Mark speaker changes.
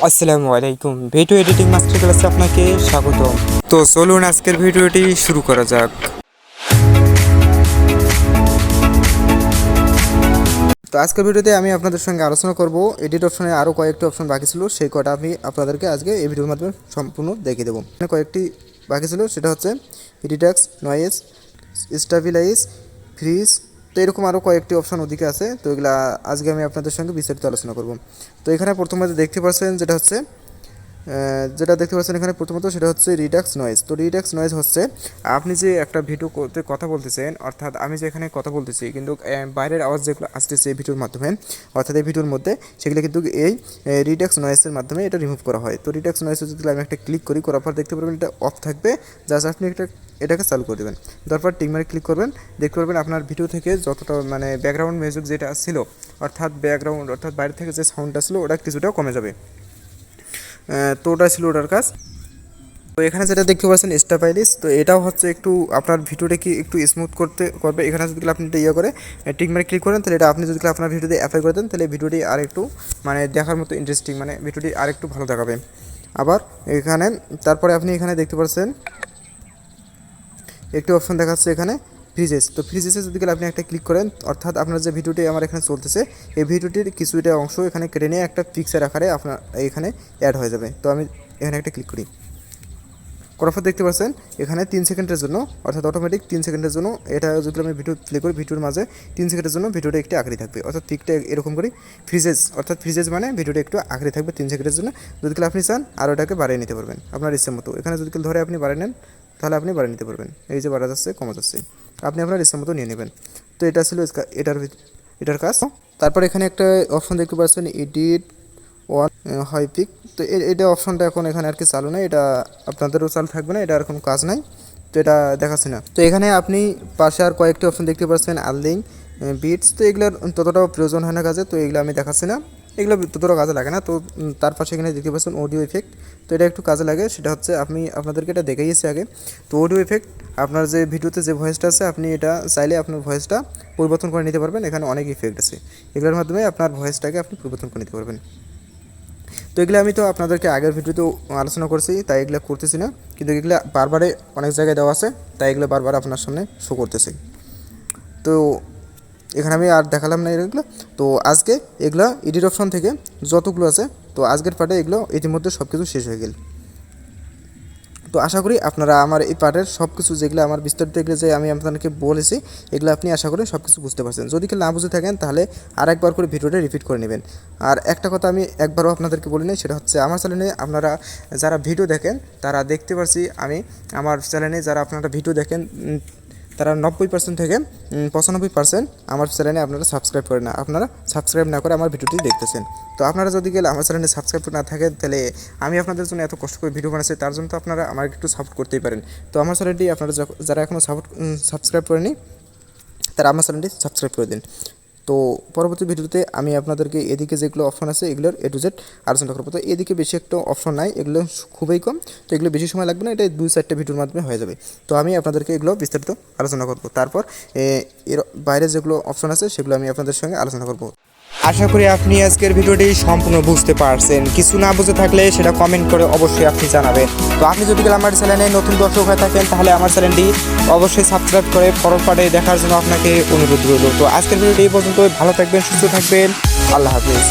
Speaker 1: আসসালামু আলাইকুম, video editing master ক্লাসে আপনাকে স্বাগত। তো চলুন আজকের ভিডিওটি শুরু করা যাক। তো আজকের ভিডিওতে আমি আপনাদের সঙ্গে আলোচনা করব এডিট অপশনে আরও কয়েকটি অপশন বাকি ছিল, সেই কটা আমি আপনাদেরকে আজকে এই ভিডিওর মাধ্যমে সম্পূর্ণ দেখিয়ে দেবো। কয়েকটি বাকি ছিল, সেটা হচ্ছে রিডাক্স, নয়েজ, স্টাবিলাইজ, ফ্রিজ, তো এরকম আরও কয়েকটি অপশন ওদিকে আছে। তো এগুলো আজকে আমি আপনাদের সঙ্গে বিস্তারিত আলোচনা করব। তো এখানে প্রথমে দেখতে পাচ্ছেন যেটা দেখতে পাচ্ছেন এখানে প্রথমত সেটা হচ্ছে রিডাক্স নয়েজ। তো রিডাক্স নয়েজ হচ্ছে আপনি যে একটা ভিডিও করতে কথা বলতেছেন, অর্থাৎ আমি যে এখানে কথা বলতেছি কিন্তু বাইরের আওয়াজ যেগুলো আসতেছে এই ভিডিওর মাধ্যমে, অর্থাৎ এই ভিডিওর মধ্যে, সেগুলো কিন্তু এই রিডাক্স নয়েজের মাধ্যমে এটা রিমুভ করা হয়। তো রিডাক্স নয়েজ যদি আমি একটা ক্লিক করার পর দেখতে পারবেন এটা অফ থাকবে, জাস্ট আপনি এটাকে চালু করে দেবেন। তারপর টিকমারে ক্লিক করবেন, দেখতে পারবেন আপনার ভিডিও থেকে যতটা মানে ব্যাকগ্রাউন্ড মিউজিক যেটা ছিল, অর্থাৎ বাইরে থেকে যে সাউন্ডটা ছিল ওটা কিছুটা কমে যাবে। তো ওটা ছিল ওটার কাজ। তো এখানে যেটা দেখতে পাচ্ছেন স্টাবাইলিশ, তো এটাও হচ্ছে একটু আপনার ভিডিওটাকে একটু স্মুথ করবে। এখানে যদি আপনি এটা করে টিকমারে ক্লিক করেন, তাহলে এটা আপনি যদি আপনার ভিডিওতে অ্যাপ্লাই করে দেন, তাহলে ভিডিওটি আর একটু মানে দেখার মতো ইন্টারেস্টিং, মানে ভিডিওটি আর একটু ভালো দেখাবে। আবার এখানে তারপরে আপনি এখানে দেখতে পাচ্ছেন একটি অপশন দেখাচ্ছে এখানে ফ্রিজেস। তো ফ্রিজেসে যদি আপনি একটা ক্লিক করেন, অর্থাৎ আপনার যে ভিডিওটি আমার এখানে চলতেছে এই ভিডিওটির কিছুটা অংশ এখানে কেটে নিয়ে একটা পিকচার আকারে আপনার এখানে অ্যাড হয়ে যাবে। তো আমি এখানে একটা ক্লিক করার পর দেখতে পাচ্ছেন এখানে 3 সেকেন্ডের জন্য, অর্থাৎ অটোমেটিক 3 সেকেন্ডের জন্য এটা যদি আমি ভিডিও প্লে করি, ভিডিওর মাঝে 3 সেকেন্ডের জন্য ভিডিওটা একটু আঁকড়ে থাকবে, অর্থাৎ পিকটা এরকম করি ফ্রিজেস মানে ভিডিওটা একটু আঁকড়ে থাকবে 3 সেকেন্ডের জন্য। যদি আপনি চান আর ওটাকে বাড়িয়ে নিতে পারবেন আপনার ইচ্ছা মতো। এখানে যদি ধরে আপনি বাড়িয়ে নেন, তাহলে আপনি বাড়িয়ে নিতে পারবেন। এই যে বাড়া যাচ্ছে কমা যাচ্ছে, আপনি আপনার ইচ্ছা মতো নিয়ে নেবেন। তো এটা ছিল এটার কাজ। তারপর এখানে একটা অপশন দেখতে পাচ্ছেন এডিট ওয়ান হাই পিক। তো এটা অপশনটা এখন এখানে আর কি চালু নেই, এটা আপনাদেরও চালু থাকবে না, এটা আর কোনো কাজ নাই, তো এটা দেখাচ্ছে না। তো এখানে আপনি পাশে আর কয়েকটি অপশন দেখতে পাচ্ছেন আর্লিং, বিটস। তো এগুলোর ততটাও প্রয়োজন হয় না কাজে, তো এগুলো আমি দেখাচ্ছি না, এগুলো ততটা কাজে লাগে না। তো তার পাশে এখানে দেখতে পাচ্ছেন অডিও ইফেক্ট। তো এটা একটু কাজে লাগে, সেটা হচ্ছে আমি আপনাদেরকে এটা দেখাইয়েছি আগে। তো অডিও ইফেক্ট আপনার যে ভিডিওতে যে ভয়েসটা আছে, আপনি এটা চাইলে আপনার ভয়েসটা পরিবর্তন করে নিতে পারবেন। এখানে অনেক ইফেক্ট আছে, এগুলোর মাধ্যমে আপনার ভয়েসটাকে আপনি পরিবর্তন করে নিতে পারবেন। তো এগুলো আমি তো আপনাদেরকে আগের ভিডিওতেও আলোচনা করছি, তাই এগুলো করতেছি না, কিন্তু এগুলো বারবারে অনেক জায়গায় দেওয়া আছে, তাই এগুলো বারবার আপনার সামনে শো করতেছি। তো এখানে আমি আর দেখালাম না এগুলো। তো আজকে এগুলো এডিট অপশন থেকে যতগুলো আছে, তো আজকের পার্টে এগুলো ইতিমধ্যে সব কিছু শেষ হয়ে গেল। তো আশা করি আপনারা আমার এই পার্টের সব কিছু যেগুলো আমার বিস্তারিত এগুলো যে আমি আপনাদেরকে বলেছি, এগুলো আপনি আশা করি সব কিছু বুঝতে পারছেন। যদি না বুঝে থাকেন তাহলে আরেকবার করে ভিডিওটা রিপিট করে নেবেন। আর একটা কথা আমি একবারও আপনাদেরকে বলি নাই, সেটা হচ্ছে আমার চ্যানেলে আপনারা যারা ভিডিও দেখেন তারা দেখতে পারছি আমি আমার চ্যানেলে যারা আপনারা ভিডিও দেখেন তারা 90% থেকে 95% আমার চ্যানেলে আপনারা সাবস্ক্রাইব করেন না, আপনারা সাবস্ক্রাইব না করে আমার ভিডিওটি দেখতেছেন। তো আপনারা যদি আমার চ্যানেলে সাবস্ক্রাইব না থাকেন, তাহলে আমি আপনাদের জন্য এত কষ্ট করে ভিডিও বানাচ্ছি, তার জন্য তো আপনারা আমার একটু সাপোর্ট করতেই পারেন। তো আমার চ্যানেলটি আপনারা যারা এখনও সাবস্ক্রাইব করেনি, তারা আমার চ্যানেলটি সাবস্ক্রাইব করে দিন। তো পরবর্তী ভিডিওতে আমি আপনাদেরকে এদিকে যেগুলো অপশন আছে এগুলোর A to Z আলোচনা করবো। তো এদিকে বেশি একটা অপশন নাই, এগুলো খুবই কম, তো এগুলো বেশি সময় লাগবে না, এটা 2-4টা ভিডিওর মাধ্যমে হয়ে যাবে। তো আমি আপনাদেরকে এগুলো বিস্তারিত আলোচনা করব। তারপর এর বাইরে যেগুলো অপশন আছে সেগুলো আমি আপনাদের সঙ্গে আলোচনা করব। আশা করি আপনি আজকের ভিডিওটি সম্পূর্ণ বুঝতে পারছেন। কিছু না বুঝে থাকলে সেটা কমেন্ট করে অবশ্যই আপনি জানাবেন। তো আপনি যদি আমার চ্যানেলে নতুন দর্শক হয়ে থাকেন, তাহলে আমার চ্যানেলটি অবশ্যই সাবস্ক্রাইব করে পরের পার্টে দেখার জন্য আপনাকে অনুরোধ রইল। তো আজকের ভিডিওটি এই পর্যন্ত, ভালো থাকবেন, সুস্থ থাকবেন, আল্লাহ হাফিজ।